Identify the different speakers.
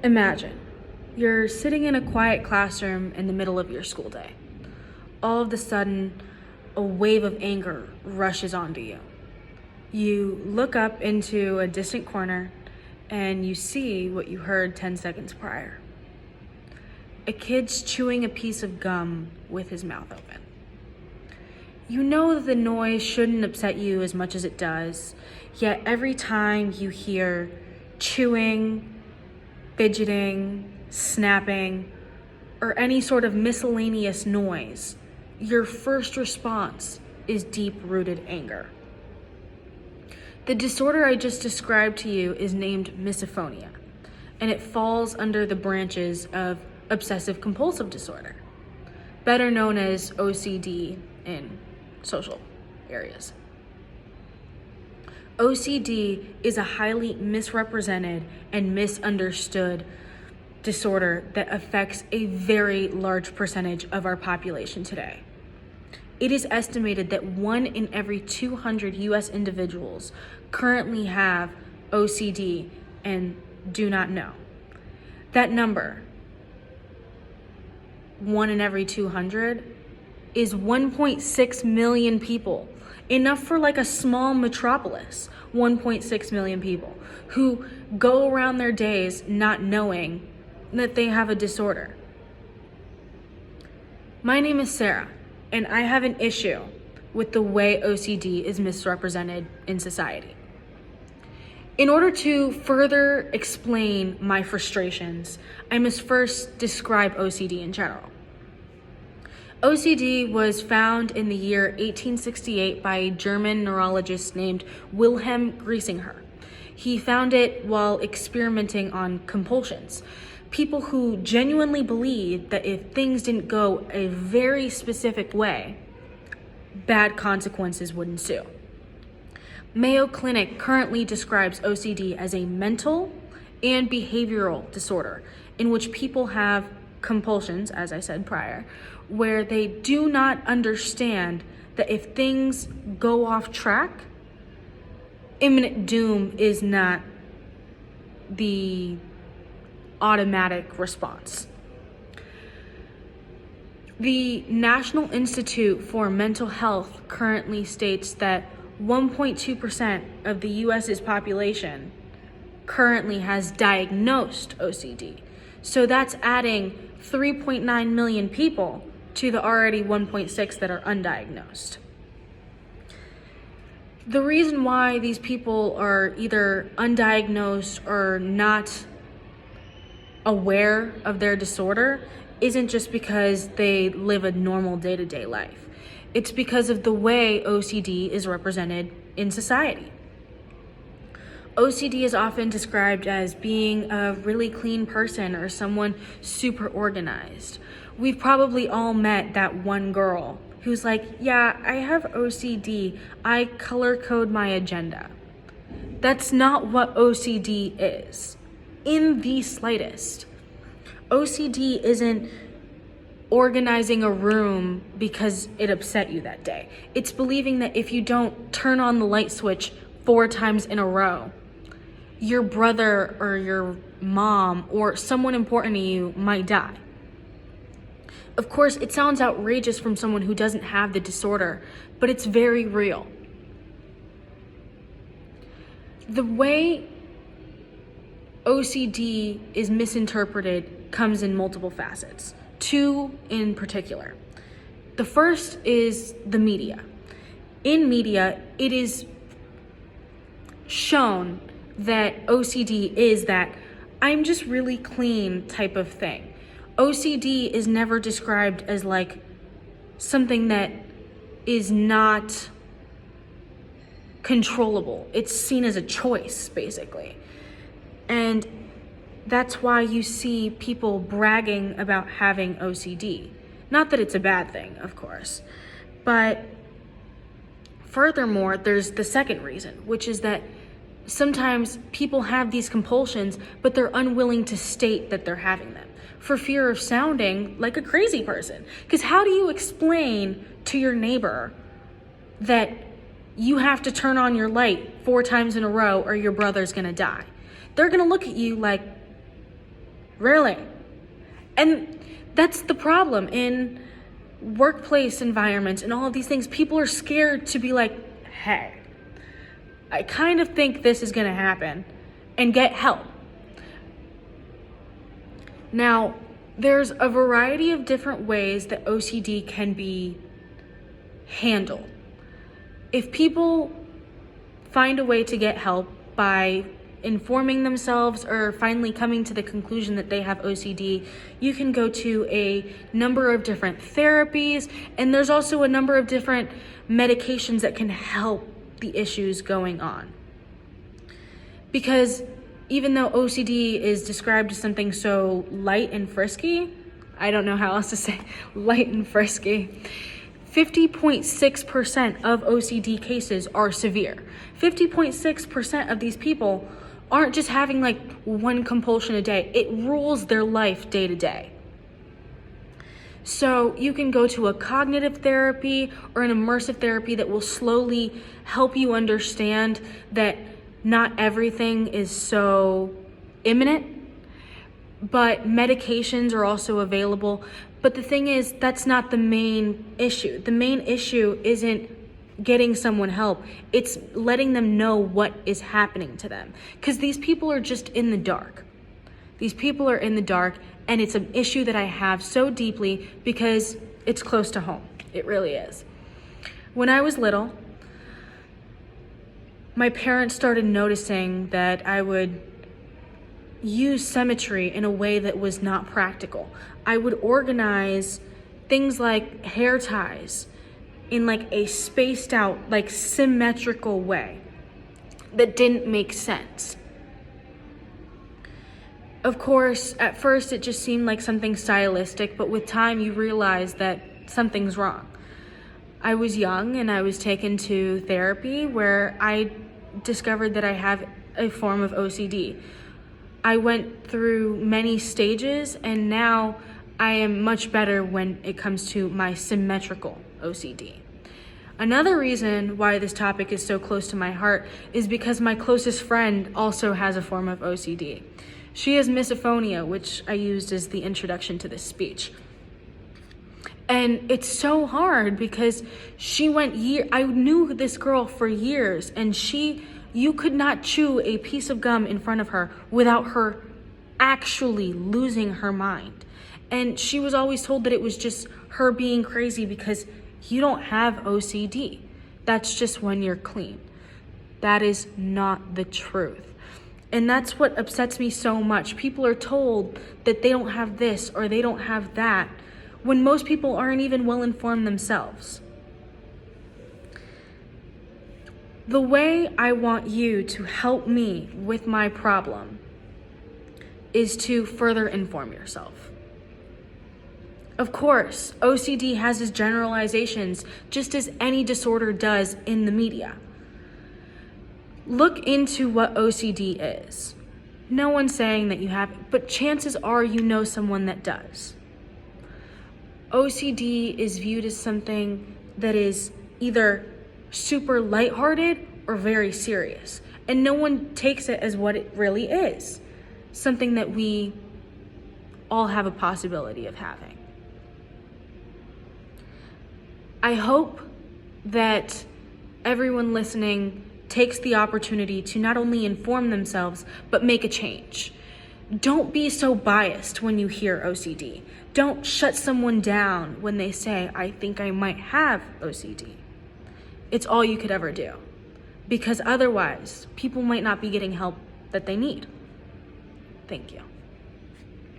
Speaker 1: Imagine you're sitting in a quiet classroom in the middle of your school day. All of a sudden, a wave of anger rushes onto you. You look up into a distant corner and you see what you heard 10 seconds prior. A kid's chewing a piece of gum with his mouth open. You know that the noise shouldn't upset you as much as it does, yet every time you hear chewing, fidgeting, snapping, or any sort of miscellaneous noise, your first response is deep-rooted anger. The disorder I just described to you is named misophonia, and it falls under the branches of obsessive-compulsive disorder, better known as OCD in social areas. OCD is a highly misrepresented and misunderstood disorder that affects a very large percentage of our population today. It is estimated that 1 in every 200 US individuals currently have OCD and do not know. That number, 1 in every 200, is 1.6 million people, enough for like a small metropolis, 1.6 million people who go around their days not knowing that they have a disorder. My name is Sarah, and I have an issue with the way OCD is misrepresented in society. In order to further explain my frustrations, I must first describe OCD in general. OCD was found in the year 1868 by a German neurologist named Wilhelm Griesinger. He found it while experimenting on compulsions. People who genuinely believed that if things didn't go a very specific way, bad consequences would ensue. Mayo Clinic currently describes OCD as a mental and behavioral disorder in which people have compulsions, as I said prior, where they do not understand that if things go off track, imminent doom is not the automatic response. The National Institute for Mental Health currently states that 1.2% of the US's population currently has diagnosed OCD. So that's adding 3.9 million people to the already 1.6 that are undiagnosed. The reason why these people are either undiagnosed or not aware of their disorder isn't just because they live a normal day-to-day life. It's because of the way OCD is represented in society. OCD is often described as being a really clean person or someone super organized. We've probably all met that one girl who's like, yeah, I have OCD. I color code my agenda. That's not what OCD is, in the slightest. OCD isn't organizing a room because it upset you that day. It's believing that if you don't turn on the light switch 4 times in a row, your brother or your mom or someone important to you might die. Of course, it sounds outrageous from someone who doesn't have the disorder, but it's very real. The way OCD is misinterpreted comes in multiple facets, 2 in particular. The first is the media. In media, it is shown that OCD is that I'm just really clean type of thing. OCD is never described as like something that is not controllable. It's seen as a choice, basically. And that's why you see people bragging about having OCD. Not that it's a bad thing, of course. But furthermore, there's the second reason, which is that sometimes people have these compulsions, but they're unwilling to state that they're having them for fear of sounding like a crazy person. Because how do you explain to your neighbor that you have to turn on your light 4 times in a row or your brother's gonna die? They're gonna look at you like, Really. And that's the problem in workplace environments and all of these things. People are scared to be like, hey, I kind of think this is going to happen, and get help. Now, there's a variety of different ways that OCD can be handled. If people find a way to get help by informing themselves or finally coming to the conclusion that they have OCD, you can go to a number of different therapies, and there's also a number of different medications that can help the issues going on. Because even though OCD is described as something so light and frisky, I don't know how else to say light and frisky, 50.6% of OCD cases are severe. 50.6% of these people aren't just having like one compulsion a day. It rules their life day to day. So you can go to a cognitive therapy or an immersive therapy that will slowly help you understand that not everything is so imminent, but medications are also available. But the thing is, that's not the main issue. The main issue isn't getting someone help. It's letting them know what is happening to them. Because these people are just in the dark. These people are in the dark, and it's an issue that I have so deeply because it's close to home. It really is. When I was little, my parents started noticing that I would use symmetry in a way that was not practical. I would organize things like hair ties in like a spaced out, like symmetrical way that didn't make sense. Of course, at first it just seemed like something stylistic, but with time you realize that something's wrong. I was young and I was taken to therapy where I discovered that I have a form of OCD. I went through many stages, and now I am much better when it comes to my symmetrical OCD. Another reason why this topic is so close to my heart is because my closest friend also has a form of OCD. She has misophonia, which I used as the introduction to this speech. And it's so hard because I knew this girl for years, and you could not chew a piece of gum in front of her without her actually losing her mind. And she was always told that it was just her being crazy because you don't have OCD. That's just when you're clean. That is not the truth. And that's what upsets me so much. People are told that they don't have this or they don't have that, when most people aren't even well informed themselves. The way I want you to help me with my problem is to further inform yourself. Of course, OCD has its generalizations, just as any disorder does in the media. Look into what OCD is. No one's saying that you have it, but chances are you know someone that does. OCD is viewed as something that is either super lighthearted or very serious, and no one takes it as what it really is, something that we all have a possibility of having. I hope that everyone listening takes the opportunity to not only inform themselves, but make a change. Don't be so biased when you hear OCD. Don't shut someone down when they say, I think I might have OCD. It's all you could ever do. Because otherwise, people might not be getting help that they need. Thank you.